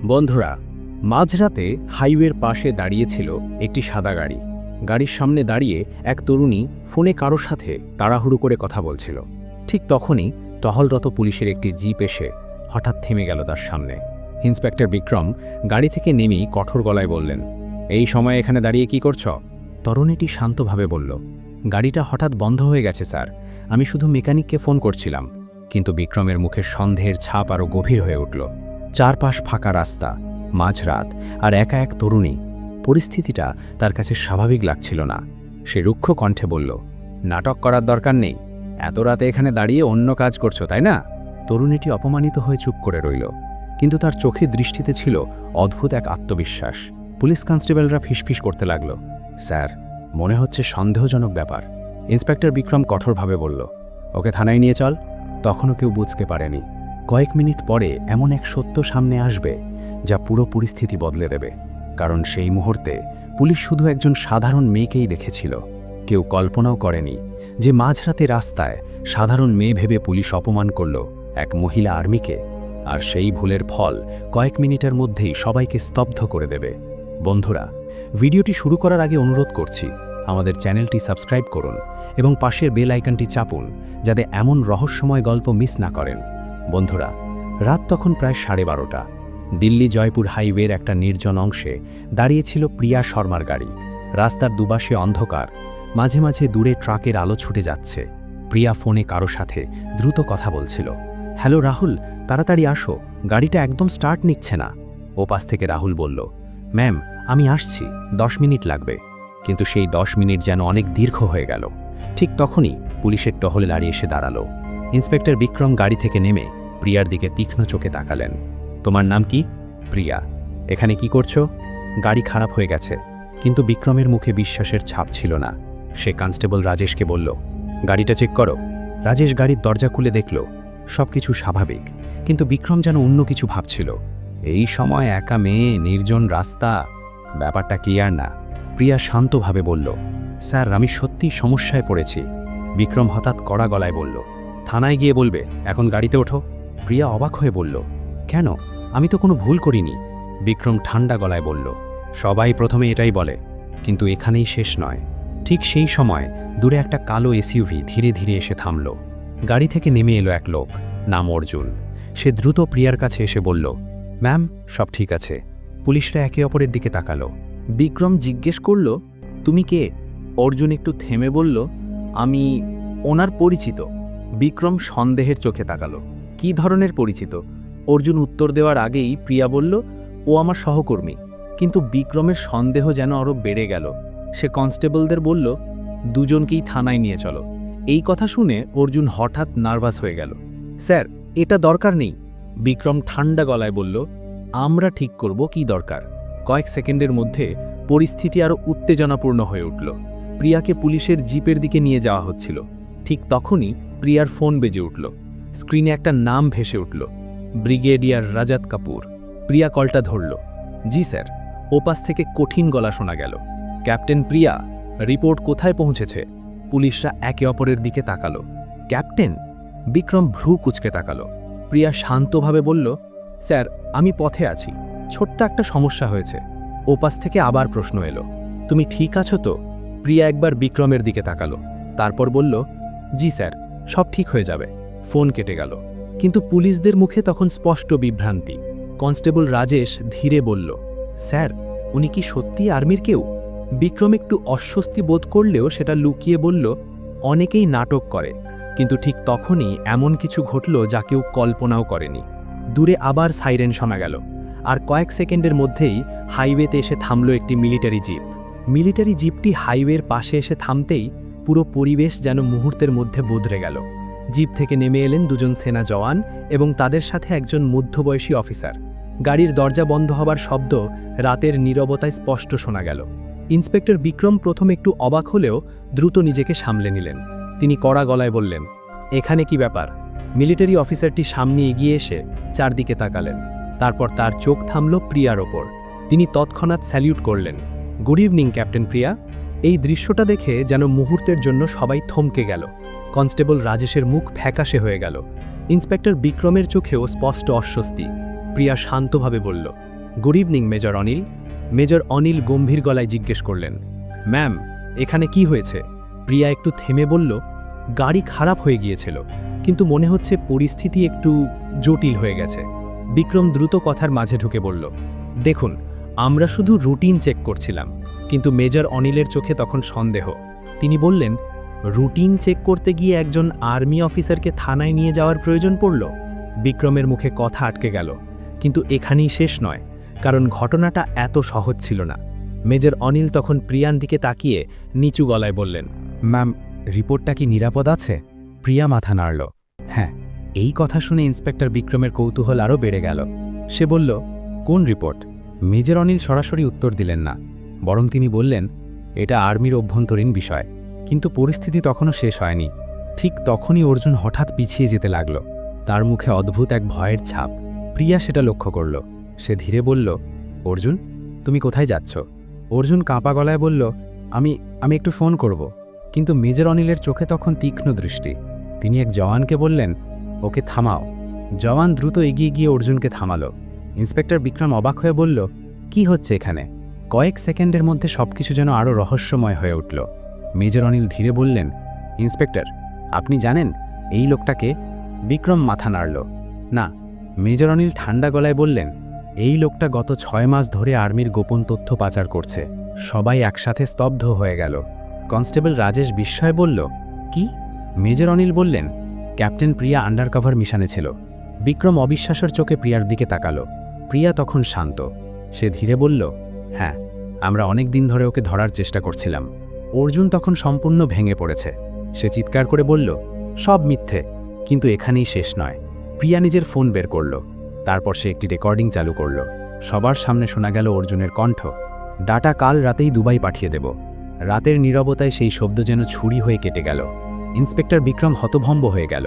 বন্ধুরা, মাঝরাতে হাইওয়ের পাশে দাঁড়িয়েছিল একটি সাদা গাড়ি। গাড়ির সামনে দাঁড়িয়ে এক তরুণী ফোনে কারো সাথে তাড়াহুড়ো করে কথা বলছিল। ঠিক তখনই টহলরত পুলিশের একটি জিপ এসে হঠাৎ থেমে গেল তার সামনে। ইন্সপেক্টর বিক্রম গাড়ি থেকে নেমেই কঠোর গলায় বললেন, এই সময় এখানে দাঁড়িয়ে কি করছ? তরুণীটি শান্তভাবে বলল, গাড়িটা হঠাৎ বন্ধ হয়ে গেছে স্যার, আমি শুধু মেকানিককে ফোন করছিলাম। কিন্তু বিক্রমের মুখে সন্দেহের ছাপ আরও গভীর হয়ে উঠল। চারপাশ ফাঁকা রাস্তা, মাঝরাত, আর একা এক তরুণী। পরিস্থিতিটা তার কাছে স্বাভাবিক লাগছিল না। সে রুক্ষ কণ্ঠে বলল, নাটক করার দরকার নেই, এত রাতে এখানে দাঁড়িয়ে অন্য কাজ করছো তাই না? তরুণীটি অপমানিত হয়ে চুপ করে রইল, কিন্তু তার চোখের দৃষ্টিতে ছিল অদ্ভুত এক আত্মবিশ্বাস। পুলিশ কনস্টেবলরা ফিসফিস করতে লাগল, স্যার, মনে হচ্ছে সন্দেহজনক ব্যাপার। ইন্সপেক্টর বিক্রম কঠোরভাবে বলল, ওকে থানায় নিয়ে চল। তখনও কেউ বুঝতে পারেনি কয়েক মিনিট পরে এমন এক সত্য সামনে আসবে যা পুরো পরিস্থিতি বদলে দেবে। কারণ সেই মুহূর্তে পুলিশ শুধু একজন সাধারণ মেয়েকেই দেখেছিল। কেউ কল্পনাও করেনি যে মাঝরাতে রাস্তায় সাধারণ মেয়ে ভেবে পুলিশ অপমান করল এক মহিলা আর্মিকে। আর সেই ভুলের ফল কয়েক মিনিটের মধ্যেই সবাইকে স্তব্ধ করে দেবে। বন্ধুরা, ভিডিওটি শুরু করার আগে অনুরোধ করছি, আমাদের চ্যানেলটি সাবস্ক্রাইব করুন এবং পাশের বেল আইকনটি চাপুন, যাতে এমন রহস্যময় গল্প মিস না করেন। বন্ধুরা, রাত তখন প্রায় 12:30। দিল্লি জয়পুর হাইওয়ের একটা নির্জন অংশে দাঁড়িয়েছিল প্রিয়া শর্মার গাড়ি। রাস্তার দুপাশে অন্ধকার, মাঝে মাঝে দূরে ট্রাকের আলো ছুটে যাচ্ছে। প্রিয়া ফোনে কারো সাথে দ্রুত কথা বলছিল। হ্যালো রাহুল, তাড়াতাড়ি আসো, গাড়িটা একদম স্টার্ট নিচ্ছে না। ওপাশ থেকে রাহুল বলল, ম্যাম, আমি আসছি, 10 মিনিট লাগবে। কিন্তু সেই 10 মিনিট যেন অনেক দীর্ঘ হয়ে গেল। ঠিক তখনই পুলিশের টহলে দাঁড়িয়ে এসে দাঁড়ালো। ইন্সপেক্টর বিক্রম গাড়ি থেকে নেমে প্রিয়ার দিকে তীক্ষ্ণ চোখে তাকালেন। তোমার নাম কি? প্রিয়া। এখানে কি করছো? গাড়ি খারাপ হয়ে গেছে। কিন্তু বিক্রমের মুখে বিশ্বাসের ছাপ ছিল না। সে কনস্টেবল রাজেশকে বলল, গাড়িটা চেক করো। রাজেশ গাড়ির দরজা খুলে দেখল সবকিছু স্বাভাবিক, কিন্তু বিক্রম যেন অন্য কিছু ভাবছিল। এই সময় একা মেয়ে, নির্জন রাস্তা, ব্যাপারটা ক্লিয়ার না। প্রিয়া শান্তভাবে বলল, স্যার, আমি সত্যিই সমস্যায় পড়েছি। বিক্রম হঠাৎ কড়া গলায় বলল, থানায় গিয়ে বলবে, এখন গাড়িতে ওঠো। প্রিয়া অবাক হয়ে বলল, কেন? আমি তো কোনো ভুল করিনি। বিক্রম ঠান্ডা গলায় বলল, সবাই প্রথমে এটাই বলে, কিন্তু এখানেই শেষ নয়। ঠিক সেই সময় দূরে একটা কালো এসইউভি ধীরে ধীরে এসে থামল। গাড়ি থেকে নেমে এলো এক লোক, নাম অর্জুন। সে দ্রুত প্রিয়ার কাছে এসে বলল, ম্যাম, সব ঠিক আছে। পুলিশরা একে অপরের দিকে তাকালো। বিক্রম জিজ্ঞেস করল, তুমি কে? অর্জুন একটু থেমে বলল, আমি ওনার পরিচিত। বিক্রম সন্দেহের চোখে তাকালো, কি ধরনের পরিচিত? অর্জুন উত্তর দেওয়ার আগেই প্রিয়া বলল, ও আমার সহকর্মী। কিন্তু বিক্রমের সন্দেহ যেন আরও বেড়ে গেল। সে কনস্টেবলদের বলল, দুজনকেই থানায় নিয়ে চলো। এই কথা শুনে অর্জুন হঠাৎ নার্ভাস হয়ে গেল। স্যার, এটা দরকার নেই। বিক্রম ঠান্ডা গলায় বলল, আমরা ঠিক করব কি দরকার। কয়েক সেকেন্ডের মধ্যে পরিস্থিতি আরও উত্তেজনাপূর্ণ হয়ে উঠল। প্রিয়াকে পুলিশের জিপের দিকে নিয়ে যাওয়া হচ্ছিল। ঠিক তখনই প্রিয়ার ফোন বেজে উঠল। স্ক্রিনে একটা নাম ভেসে উঠল, ব্রিগেডিয়ার রাজাত কাপুর। প্রিয়া কলটা ধরল। জি স্যার। ওপাশ থেকে কঠিন গলা শোনা গেল, ক্যাপ্টেন প্রিয়া, রিপোর্ট কোথায় পৌঁছেছে? পুলিশরা একে অপরের দিকে তাকালো। ক্যাপ্টেন? বিক্রম ভ্রু কুঁচকে তাকালো। প্রিয়া শান্তভাবে বলল, স্যার, আমি পথে আছি, ছোট্ট একটা সমস্যা হয়েছে। ওপাশ থেকে আবার প্রশ্ন এলো, তুমি ঠিক আছো তো? প্রিয়া একবার বিক্রমের দিকে তাকালো, তারপর বলল, জি স্যার, সব ঠিক হয়ে যাবে। ফোন কেটে গেল। কিন্তু পুলিশদের মুখে তখন স্পষ্ট বিভ্রান্তি। কনস্টেবল রাজেশ ধীরে বলল, স্যার, উনি কি সত্যি আর্মির কেউ? বিক্রম একটু অস্বস্তি বোধ করলেও সেটা লুকিয়ে বলল, অনেকেই নাটক করে, কিন্তু ঠিক তখনই এমন কিছু ঘটল যা কেউ কল্পনাও করেনি। দূরে আবার সাইরেন শোনা গেল, আর কয়েক সেকেন্ডের মধ্যেই হাইওয়েতে এসে থামল একটি মিলিটারি জিপ। মিলিটারি জিপটি হাইওয়ের পাশে এসে থামতেই পুরো পরিবেশ যেন মুহূর্তের মধ্যে বদলে গেল। জিপ থেকে নেমে এলেন দুজন সেনা জওয়ান এবং তাদের সাথে একজন মধ্যবয়সী অফিসার। গাড়ির দরজা বন্ধ হবার শব্দ রাতের নীরবতায় স্পষ্ট শোনা গেল। ইন্সপেক্টর বিক্রম প্রথম একটু অবাক হলেও দ্রুত নিজেকে সামলে নিলেন। তিনি কড়া গলায় বললেন, এখানে কি ব্যাপার? মিলিটারি অফিসারটি সামনে এগিয়ে এসে চারদিকে তাকালেন। তারপর তার চোখ থামল প্রিয়ার ওপর। তিনি তৎক্ষণাৎ স্যালিউট করলেন, গুড ইভিনিং ক্যাপ্টেন প্রিয়া। এই দৃশ্যটা দেখে যেন মুহূর্তের জন্য সবাই থমকে গেল। কনস্টেবল রাজেশের মুখ ফ্যাকাশে হয়ে গেল। ইন্সপেক্টর বিক্রমের চোখেও স্পষ্ট অস্বস্তি। প্রিয়া শান্তভাবে বলল, good evening major Anil. Major Anil গম্ভীর গলায় জিজ্ঞেস করলেন, ম্যাম, এখানে কি হয়েছে? প্রিয়া একটু থেমে বলল, গাড়ি খারাপ হয়ে গিয়েছিল, কিন্তু মনে হচ্ছে পরিস্থিতি একটু জটিল হয়ে গেছে। বিক্রম দ্রুত কথার মাঝে ঢুকে বলল, দেখুন, আমরা শুধু রুটিন চেক করছিলাম। কিন্তু মেজর অনিলের চোখে তখন সন্দেহ। তিনি বললেন, রুটিন চেক করতে গিয়ে একজন আর্মি অফিসারকে থানায় নিয়ে যাওয়ার প্রয়োজন পড়ল? বিক্রমের মুখে কথা আটকে গেল। কিন্তু এখানেই শেষ নয়, কারণ ঘটনাটা এত সহজ ছিল না। মেজর অনিল তখন প্রিয়ার দিকে তাকিয়ে নিচু গলায় বললেন, ম্যাম, রিপোর্টটা কি নিরাপদ আছে? প্রিয়া মাথা নাড়ল। হ্যাঁ। এই কথা শুনে ইন্সপেক্টর বিক্রমের কৌতূহল আরও বেড়ে গেল। সে বলল, কোন রিপোর্ট? মেজর অনিল সরাসরি উত্তর দিলেন না, বরং তিনি বললেন, এটা আর্মির অভ্যন্তরীণ বিষয়। কিন্তু পরিস্থিতি তখনও শেষ হয়নি। ঠিক তখনই অর্জুন হঠাৎ পিছিয়ে যেতে লাগল। তার মুখে অদ্ভুত এক ভয়ের ছাপ। প্রিয়া সেটা লক্ষ্য করল। সে ধীরে বলল, অর্জুন, তুমি কোথায় যাচ্ছ? অর্জুন কাঁপা গলায় বলল, আমি একটু ফোন করব। কিন্তু মেজর অনিলের চোখে তখন তীক্ষ্ণ দৃষ্টি। তিনি এক জওয়ানকে বললেন, ওকে থামাও। জওয়ান দ্রুত এগিয়ে গিয়ে অর্জুনকে থামালো। ইন্সপেক্টর বিক্রম অবাক হয়ে বলল, কি হচ্ছে এখানে? কয়েক সেকেন্ডের মধ্যে সবকিছু যেন আরও রহস্যময় হয়ে উঠল। মেজর অনিল ধীরে বললেন, ইন্সপেক্টর, আপনি জানেন এই লোকটাকে? বিক্রম মাথা নাড়ল। না। মেজর অনিল ঠান্ডা গলায় বললেন, এই লোকটা গত 6 মাস ধরে আর্মির গোপন তথ্য পাচার করছে। সবাই একসাথে স্তব্ধ হয়ে গেল। কনস্টেবল রাজেশ বিস্ময়ে বলল, কি? মেজর অনিল বললেন, ক্যাপ্টেন প্রিয়া আন্ডারকভার মিশনে ছিল। বিক্রম অবিশ্বাসের চোখে প্রিয়ার দিকে তাকালো। প্রিয়া তখন শান্ত। সে ধীরে বলল, হ্যাঁ, আমরা অনেক দিন ধরে ওকে ধরার চেষ্টা করছিলাম। অর্জুন তখন সম্পূর্ণ ভেঙে পড়েছে। সে চিৎকার করে বলল, সব মিথ্যে। কিন্তু এখানেই শেষ নয়। প্রিয়া নিজের ফোন বের করল। তারপর সে একটি রেকর্ডিং চালু করল। সবার সামনে শোনা গেল অর্জুনের কণ্ঠ, ডাটা কাল রাতেই দুবাই পাঠিয়ে দেব। রাতের নীরবতায় সেই শব্দ যেন ছুরি হয়ে কেটে গেল। ইন্সপেক্টর বিক্রম হতভম্ব হয়ে গেল।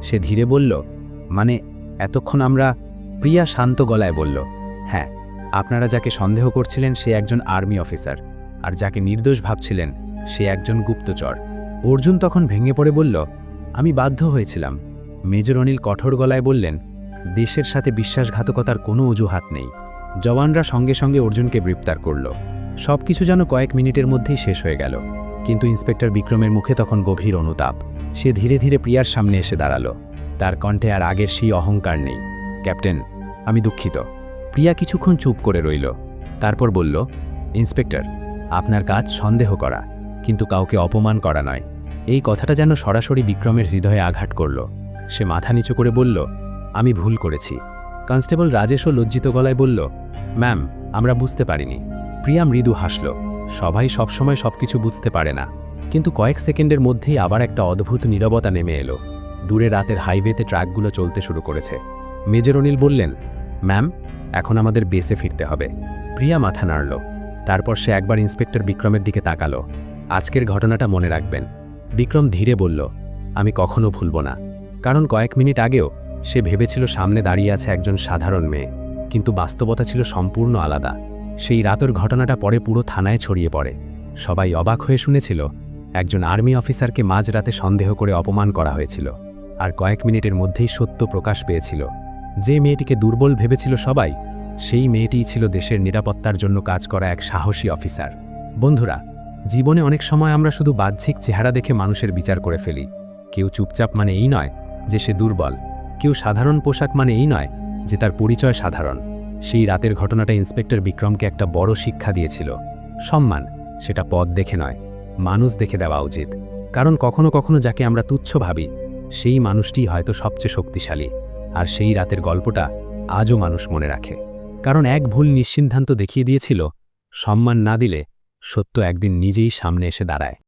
সে ধীরে বলল, মানে এতক্ষণ আমরা? প্রিয়া শান্ত গলায় বলল, হ্যাঁ, আপনারা যাকে সন্দেহ করছিলেন সে একজন আর্মি অফিসার, আর যাকে নির্দোষ ভাবছিলেন সে একজন গুপ্তচর। অর্জুন তখন ভেঙে পড়ে বলল, আমি বাধ্য হয়েছিলাম। মেজর অনিল কঠোর গলায় বললেন, দেশের সাথে বিশ্বাসঘাতকতার কোনো অজুহাত নেই। জওয়ানরা সঙ্গে সঙ্গে অর্জুনকে গ্রেপ্তার করল। সবকিছু যেন কয়েক মিনিটের মধ্যেই শেষ হয়ে গেল। কিন্তু ইন্সপেক্টর বিক্রমের মুখে তখন গভীর অনুতাপ। সে ধীরে ধীরে প্রিয়ার সামনে এসে দাঁড়ালো। তার কণ্ঠে আর আগের সেই অহংকার নেই। ক্যাপ্টেন, আমি দুঃখিত। প্রিয়া কিছুক্ষণ চুপ করে রইল। তারপর বলল, ইন্সপেক্টর, আপনার কাজ সন্দেহ করা, কিন্তু কাউকে অপমান করা নয়। এই কথাটা যেন সরাসরি বিক্রমের হৃদয়ে আঘাত করল। সে মাথা নিচু করে বলল, আমি ভুল করেছি। কনস্টেবল রাজেশও লজ্জিত গলায় বলল, ম্যাম, আমরা বুঝতে পারিনি। প্রিয়া মৃদু হাসল। সবাই সবসময় সবকিছু বুঝতে পারে না। কিন্তু কয়েক সেকেন্ডের মধ্যেই আবার একটা অদ্ভুত নীরবতা নেমে এলো। দূরে রাতের হাইওয়েতে ট্রাকগুলো চলতে শুরু করেছে। মেজর অনিল বললেন, ম্যাম, এখন আমাদের বেসে ফিরতে হবে। প্রিয়া মাথা নাড়ল। তারপর সে একবার ইন্সপেক্টর বিক্রমের দিকে তাকালো। আজকের ঘটনাটা মনে রাখবেন। বিক্রম ধীরে বলল, আমি কখনো ভুলব না। কারণ কয়েক মিনিট আগেও সে ভেবেছিল সামনে দাঁড়িয়ে আছে একজন সাধারণ মেয়ে, কিন্তু বাস্তবতা ছিল সম্পূর্ণ আলাদা। সেই রাতের ঘটনাটা পরে পুরো থানায় ছড়িয়ে পড়ে। সবাই অবাক হয়ে শুনেছিল, একজন আর্মি অফিসারকে মাঝরাতে সন্দেহ করে অপমান করা হয়েছিল। আর কয়েক মিনিটের মধ্যেই সত্য প্রকাশ পেয়েছিল। যে মেয়েটিকে দুর্বল ভেবেছিল সবাই, সেই মেয়েটিই ছিল দেশের নিরাপত্তার জন্য কাজ করা এক সাহসী অফিসার। বন্ধুরা, জীবনে অনেক সময় আমরা শুধু বাহ্যিক চেহারা দেখে মানুষের বিচার করে ফেলি। কেউ চুপচাপ মানে এই নয় যে সে দুর্বল। কেউ সাধারণ পোশাক মানে এই নয় যে তার পরিচয় সাধারণ। সেই রাতের ঘটনাটা ইন্সপেক্টর বিক্রমকে একটা বড় শিক্ষা দিয়েছিল। সম্মান, সেটা পদ দেখে নয়, মানুষ দেখে দেওয়া উচিত। কারণ কখনো কখনো যাকে আমরা তুচ্ছ ভাবি, সেই মানুষটিই হয়তো সবচেয়ে শক্তিশালী। আর সেই রাতের গল্পটা আজও মানুষ মনে রাখে। কারণ এক ভুল নিঃসিদ্ধান্ত দেখিয়ে দিয়েছিল, সম্মান না দিলে সত্য একদিন নিজেই সামনে এসে দাঁড়ায়।